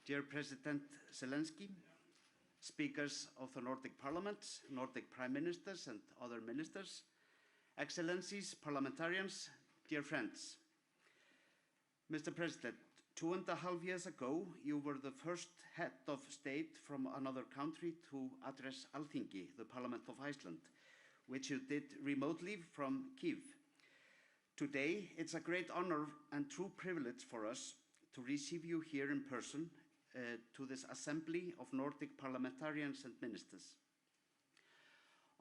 Dear President Zelenskyy, speakers of the Nordic parliaments, Nordic prime ministers and other ministers, excellencies, parliamentarians, dear friends. Mr. President, 2.5 years ago, you were the first head of state from another country to address Alþingi, the Parliament of Iceland, which you did remotely from Kyiv. Today, it's a great honor and true privilege for us to receive you here in person to this assembly of Nordic parliamentarians and ministers.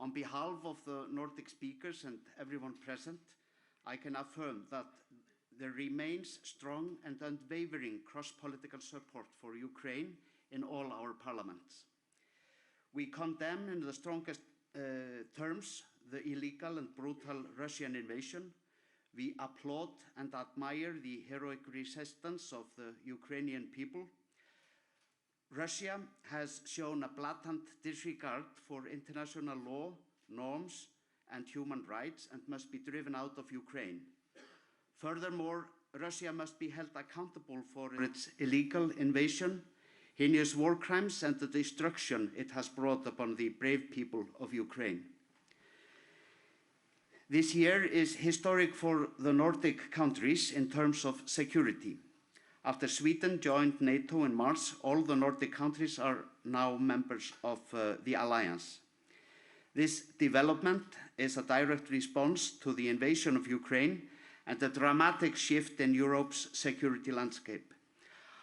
On behalf of the Nordic speakers and everyone present, I can affirm that there remains strong and unwavering cross-political support for Ukraine in all our parliaments. We condemn in the strongest terms the illegal and brutal Russian invasion. We applaud and admire the heroic resistance of the Ukrainian people. Russia has shown a blatant disregard for international law, norms, and human rights and must be driven out of Ukraine. Furthermore, Russia must be held accountable for its illegal invasion, heinous war crimes, and the destruction it has brought upon the brave people of Ukraine. This year is historic for the Nordic countries in terms of security. After Sweden joined NATO in March, all the Nordic countries are now members of the alliance. This development is a direct response to the invasion of Ukraine and a dramatic shift in Europe's security landscape.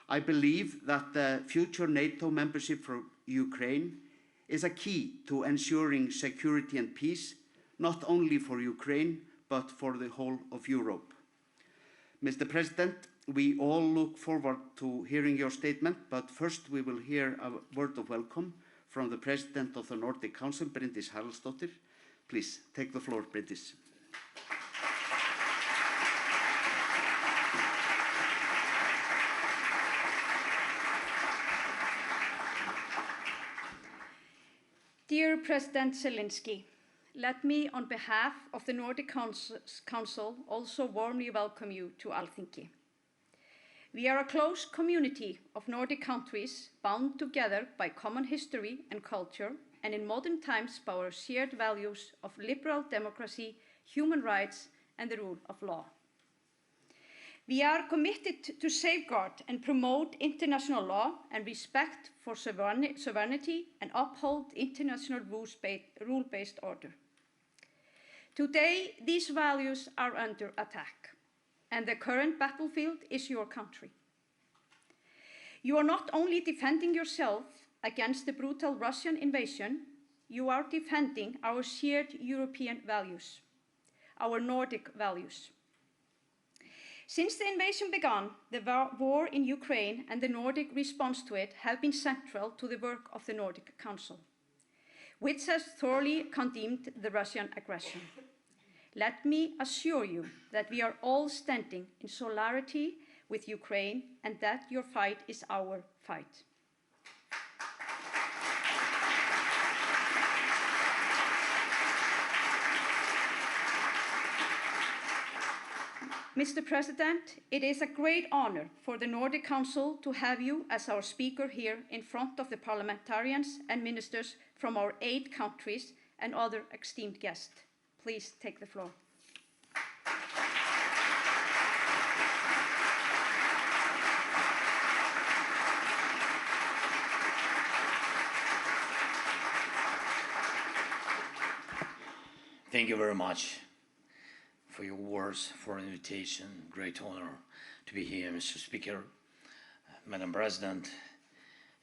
I believe that the future NATO membership for Ukraine is a key to ensuring security and peace, not only for Ukraine, but for the whole of Europe. Mr. President, we all look forward to hearing your statement, but first we will hear a word of welcome from the President of the Nordic Council, Bryndís Haraldsdóttir. Please, take the floor, Bryndís. Dear President Zelenskyy, let me, on behalf of the Nordic Council, also warmly welcome you to Alþingi. We are a close community of Nordic countries bound together by common history and culture, and in modern times by our shared values of liberal democracy, human rights, and the rule of law. We are committed to safeguard and promote international law and respect for sovereignty and uphold international rule-based order. Today, these values are under attack, and the current battlefield is your country. You are not only defending yourself against the brutal Russian invasion, you are defending our shared European values, our Nordic values. Since the invasion began, the war in Ukraine and the Nordic response to it have been central to the work of the Nordic Council, which has thoroughly condemned the Russian aggression. Let me assure you that we are all standing in solidarity with Ukraine and that your fight is our fight. Mr. President, it is a great honor for the Nordic Council to have you as our speaker here in front of the parliamentarians and ministers from our 8 countries and other esteemed guests. Please take the floor. Thank you very much for your words, for an invitation. Great honor to be here, Mr. Speaker, Madam President,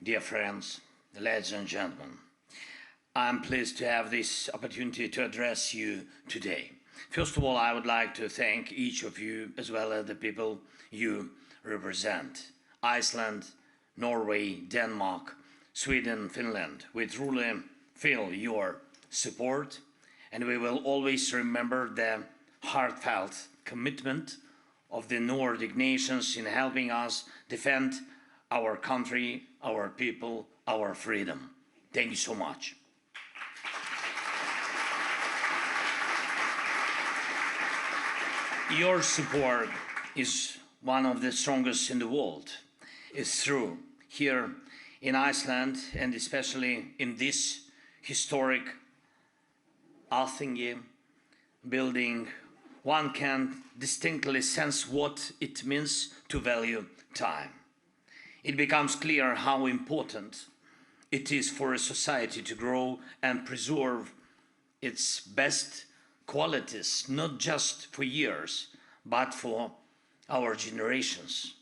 dear friends, ladies and gentlemen. I'm pleased to have this opportunity to address you today. First of all, I would like to thank each of you, as well as the people you represent. Iceland, Norway, Denmark, Sweden, Finland. We truly feel your support, and we will always remember the heartfelt commitment of the Nordic nations in helping us defend our country, our people, our freedom. Thank you so much. Your support is one of the strongest in the world. It's true. here in Iceland, and especially in this historic Alþingi building, one can distinctly sense what it means to value time. It becomes clear how important it is for a society to grow and preserve its best qualities, not just for years, but for our generations.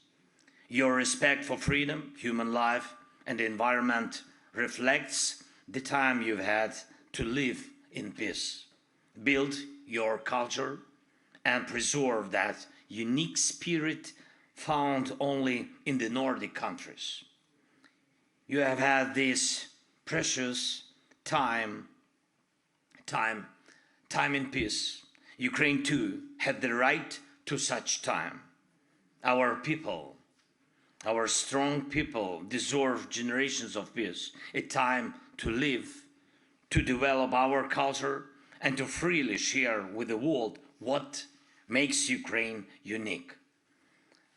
Your respect for freedom, human life, and the environment reflects the time you've had to live in peace, build your culture, and preserve that unique spirit found only in the Nordic countries. You have had this precious time in peace. Ukraine too had the right to such time. Our people, our strong people, deserve generations of peace, a time to live, to develop our culture, and to freely share with the world what makes Ukraine unique.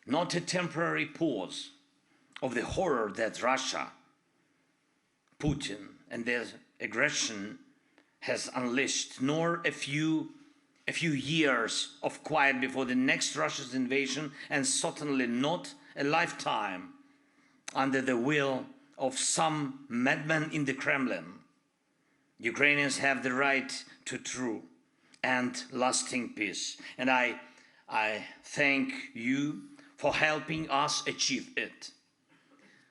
Not a temporary pause of the horror that Russia, Putin, and their aggression has unleashed, nor a few years of quiet before the next Russia's invasion, and certainly not a lifetime under the will of some madman in the Kremlin. Ukrainians have the right to true and lasting peace, and I thank you for helping us achieve it.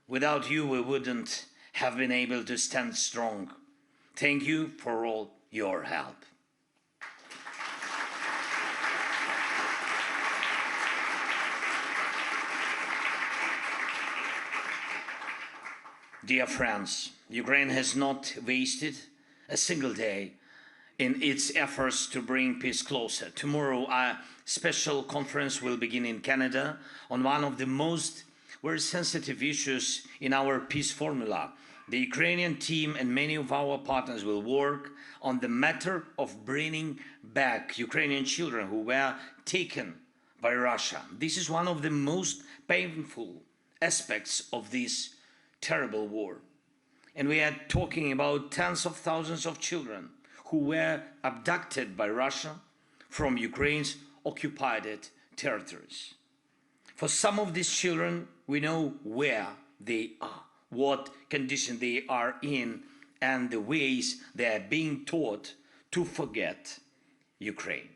Without you, we wouldn't have been able to stand strong. Thank you for all your help. Dear friends, Ukraine has not wasted a single day in its efforts to bring peace closer. Tomorrow, a special conference will begin in Canada on one of the most very sensitive issues in our peace formula. The Ukrainian team and many of our partners will work on the matter of bringing back Ukrainian children who were taken by Russia. This is one of the most painful aspects of this terrible war. And we are talking about tens of thousands of children who were abducted by Russia from Ukraine's occupied territories. For some of these children, we know where they are, what condition they are in, and the ways they are being taught to forget Ukraine.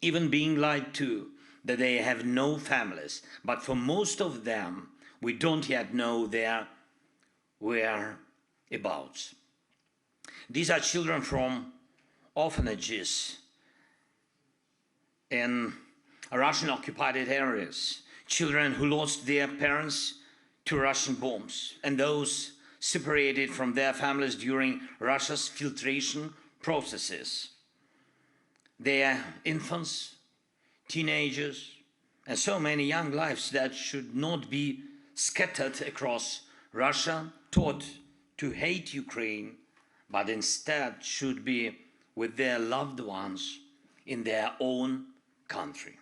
Even being lied to that they have no families, but for most of them, we don't yet know their whereabouts. These are children from orphanages in Russian-occupied areas, children who lost their parents to Russian bombs, and those separated from their families during Russia's filtration processes. They are infants, teenagers, and so many young lives that should not be scattered across Russia, taught to hate Ukraine, but instead should be with their loved ones in their own country.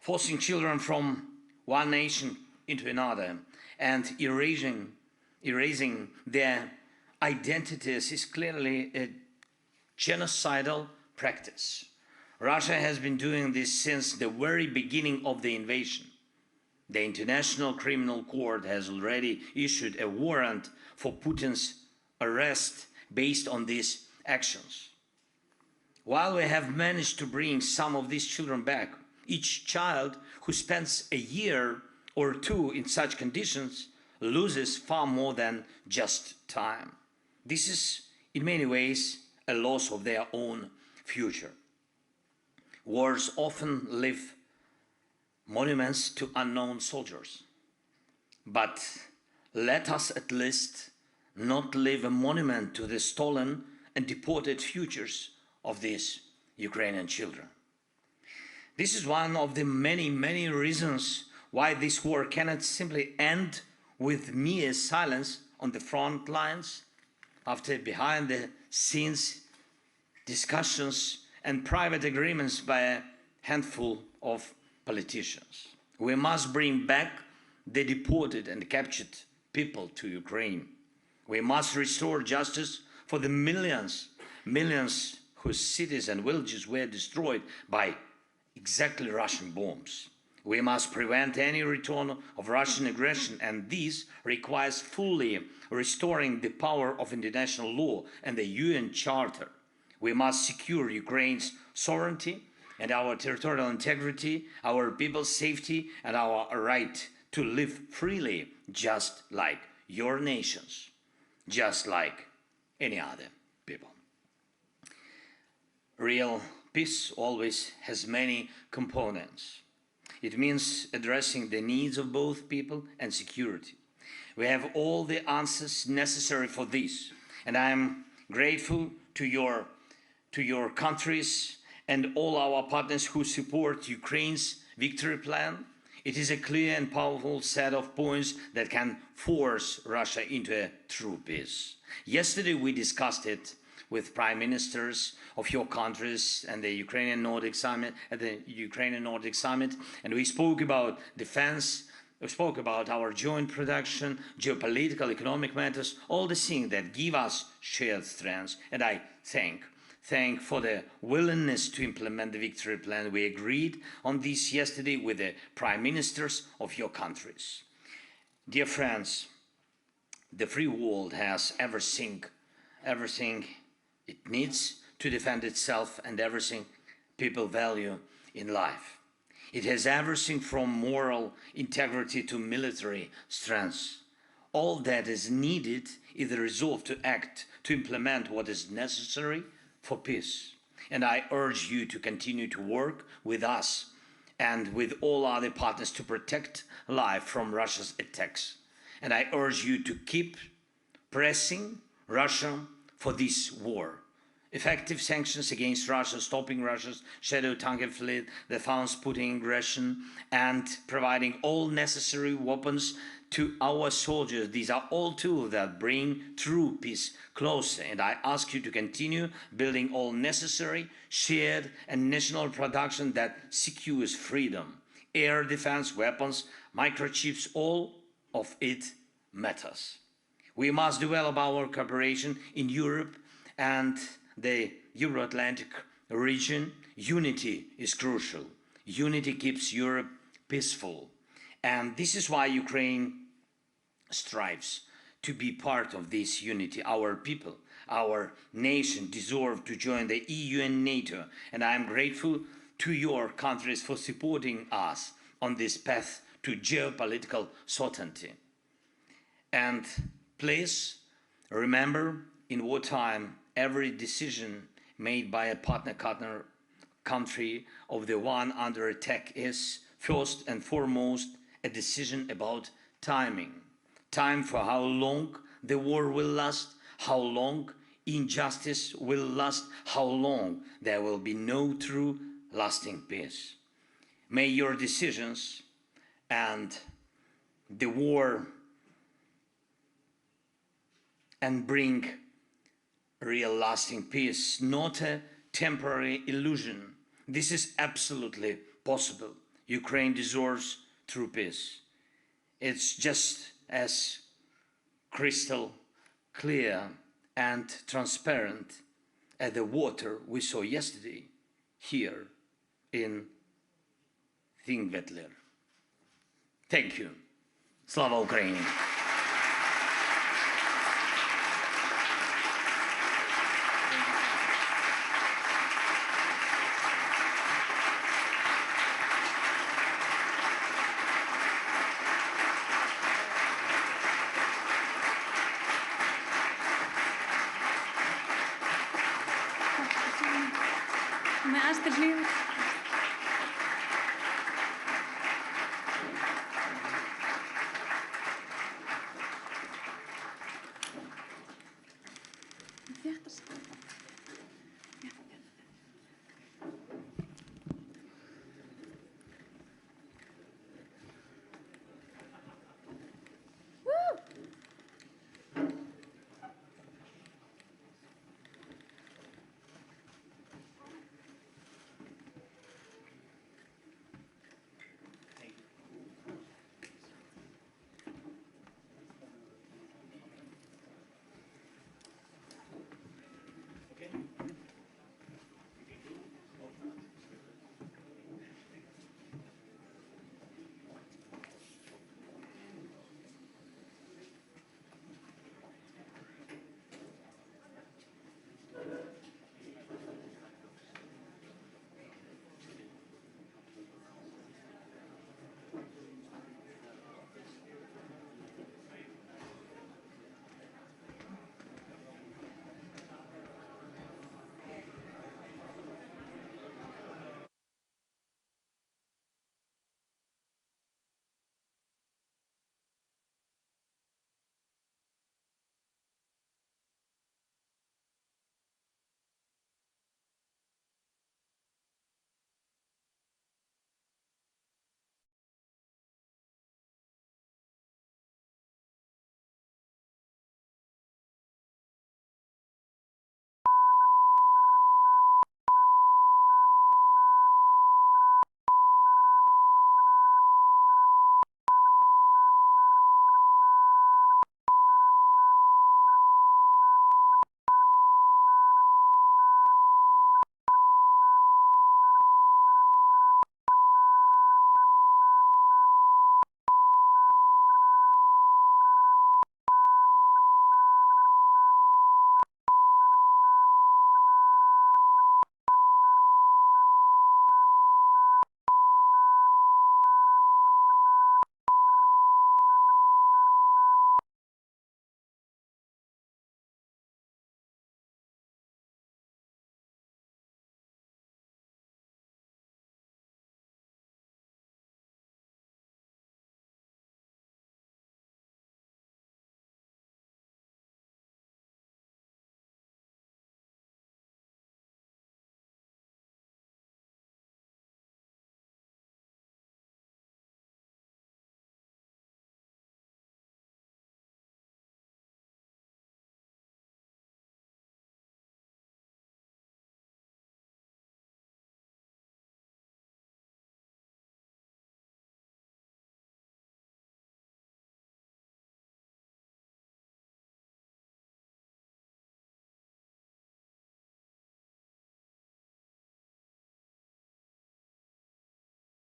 Forcing children from one nation into another and erasing their identities is clearly a genocidal practice. Russia has been doing this since the very beginning of the invasion. The International Criminal Court has already issued a warrant for Putin's arrest based on these actions. While we have managed to bring some of these children back, each child who spends a year or two in such conditions loses far more than just time. This is, in many ways, a loss of their own future. Wars often leave monuments to unknown soldiers. But let us at least not leave a monument to the stolen and deported futures of these Ukrainian children. This is one of the many, many reasons why this war cannot simply end with mere silence on the front lines after behind-the-scenes discussions and private agreements by a handful of politicians. We must bring back the deported and captured people to Ukraine. We must restore justice for the millions whose cities and villages were destroyed by exactly Russian bombs. We must prevent any return of Russian aggression, and this requires fully restoring the power of international law and the UN Charter. We must secure Ukraine's sovereignty and our territorial integrity, our people's safety, and our right to live freely, just like your nations, just like any other people. Real peace always has many components. It means addressing the needs of both people and security. We have all the answers necessary for this, and I am grateful to your countries and all our partners who support Ukraine's victory plan. It is a clear and powerful set of points that can force Russia into a true peace. Yesterday we discussed it with prime ministers of your countries and the Ukrainian Nordic Summit at the Ukrainian Nordic Summit, and we spoke about defense. We spoke about our joint production, geopolitical, economic matters, all the things that give us shared strengths. And I thank for the willingness to implement the victory plan. We agreed on this yesterday with the prime ministers of your countries. Dear friends, the free world has everything it needs to defend itself and everything people value in life. It has everything from moral integrity to military strength. All that is needed is the resolve to act, to implement what is necessary for peace. And I urge you to continue to work with us and with all other partners to protect life from Russia's attacks. And I urge you to keep pressing Russia for this war. Effective sanctions against Russia, stopping Russia's shadow tanker fleet, the funds putting aggression, and providing all necessary weapons to our soldiers. These are all tools that bring true peace closer. And I ask you to continue building all necessary, shared and national production that secures freedom. Air defense, weapons, microchips, all of it matters. We must develop our cooperation in Europe and the Euro-Atlantic region. Unity is crucial. Unity keeps Europe peaceful. And this is why Ukraine strives to be part of this unity. Our people, our nation deserve to join the EU and NATO. And I am grateful to your countries for supporting us on this path to geopolitical certainty. And please remember, in wartime, every decision made by a partner country of the one under attack is first and foremost a decision about timing. Time for how long the war will last, how long injustice will last, how long there will be no true lasting peace. May your decisions and the war and bring real lasting peace, not a temporary illusion. This is absolutely possible. Ukraine deserves true peace. It's just as crystal clear and transparent as the water we saw yesterday here in Thingvellir. Thank you. Slava Ukraini! May I ask the